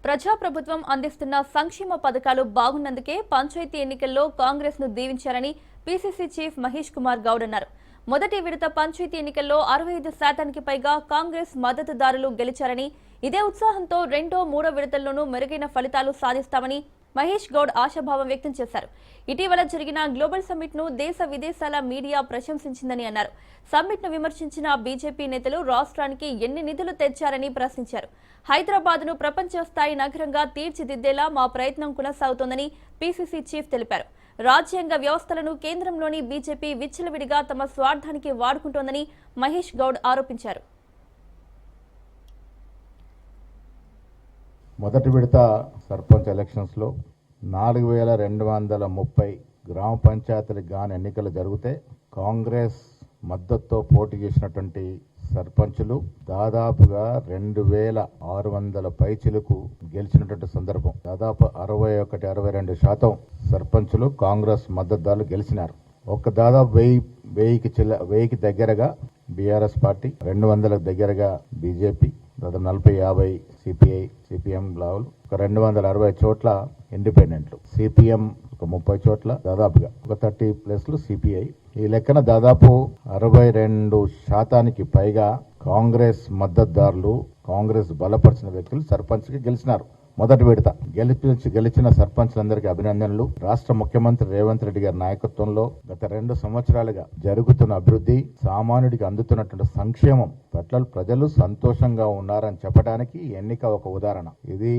ప్రజాప్రభుత్వం అందిస్తున్న సంక్షేమ పథకాలు బాగున్నందుకే పంచాయతీ ఎన్నికల్లో కాంగ్రెస్ ను దీవించారని పీసీసీ చీఫ్ మహేష్ కుమార్ గౌడ్ అన్నారు. మొదటి విడత పంచాయతీ ఎన్నికల్లో 65% పైగా కాంగ్రెస్ మద్దతుదారులు గెలిచారని, ఇదే ఉత్సాహంతో రెండో మూడో విడతల్లోనూ మెరుగైన ఫలితాలు సాధిస్తామని మహేష్ గౌడ్ ఆశాభావం వ్యక్తం చేశారు. ఇటీవల జరిగిన గ్లోబల్ సమ్మిట్ ను దేశ విదేశాల మీడియా ప్రశంసించిందని అన్నారు. సమ్మిట్ ను విమర్శించిన బీజేపీ నేతలు రాష్ట్రానికి ఎన్ని నిధులు తెచ్చారని ప్రశ్నించారు. హైదరాబాద్ ను ప్రపంచ స్థాయి నగరంగా తీర్చిదిద్దేలా మా ప్రయత్నం కొనసాగుతోందని పీసీసీ చీఫ్ తెలిపారు. రాజ్యాంగ వ్యవస్థలను కేంద్రంలోని బీజేపీ విచ్చలవిడిగా తమ స్వార్థానికి వాడుకుంటోందని మహేష్ గౌడ్ ఆరోపించారు. మొదటి విడత సర్పంచ్ ఎలక్షన్స్లో 4230 గ్రామ పంచాయతీలకు గాను ఎన్నికలు జరిగితే కాంగ్రెస్ మద్దతుతో పోటీ చేసినటువంటి సర్పంచులు దాదాపుగా 2600 పైచిలకు గెలిచినటువంటి సందర్భం. దాదాపు 61-62% సర్పంచులు కాంగ్రెస్ మద్దతుదారులు గెలిచినారు. దాదాపు 1000కి దగ్గరగా బీఆర్ఎస్ పార్టీ, 200కు దగ్గరగా బీజేపీ, దాదాపు 40-50 సిపిఐ సిపిఎం లావులు, 260 చోట్ల ఇండిపెండెంట్లు, సిపిఎం 30 చోట్ల, దాదాపుగా 30 ప్లస్లు సిపిఐ. ఈ లెక్కన దాదాపు 62% పైగా కాంగ్రెస్ మద్దతుదారులు, కాంగ్రెస్ బలపరిచిన వ్యక్తులు సర్పంచ్కి గెలిచినారు. మొదటి విడత గెలిచిన సర్పంచ్లందరికీ అభినందనలు. రాష్ట్ర ముఖ్యమంత్రి రేవంత్ రెడ్డి గారి నాయకత్వంలో గత 2 సంవత్సరాలుగా జరుగుతున్న అభివృద్ధి, సామాన్యుడికి అందుతున్నటువంటి సంక్షేమం పట్ల ప్రజలు సంతోషంగా ఉన్నారని చెప్పడానికి ఎన్నిక ఒక ఉదాహరణ. ఇది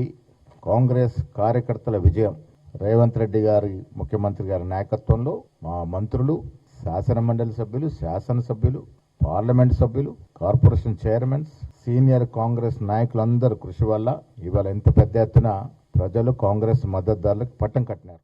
కాంగ్రెస్ కార్యకర్తల విజయం. రేవంత్ రెడ్డి గారి ముఖ్యమంత్రి గారి నాయకత్వంలో మా మంత్రులు, శాసనమండలి సభ్యులు, శాసనసభ్యులు, పార్లమెంట్ సభ్యులు, కార్పొరేషన్ చైర్మన్స్, సీనియర్ కాంగ్రెస్ నాయకులందరూ కృషి వల్ల ఇవాళ ఎంత పెద్ద ఎత్తున ప్రజలు కాంగ్రెస్ మద్దతుదారులకు పట్టం కట్టినారు.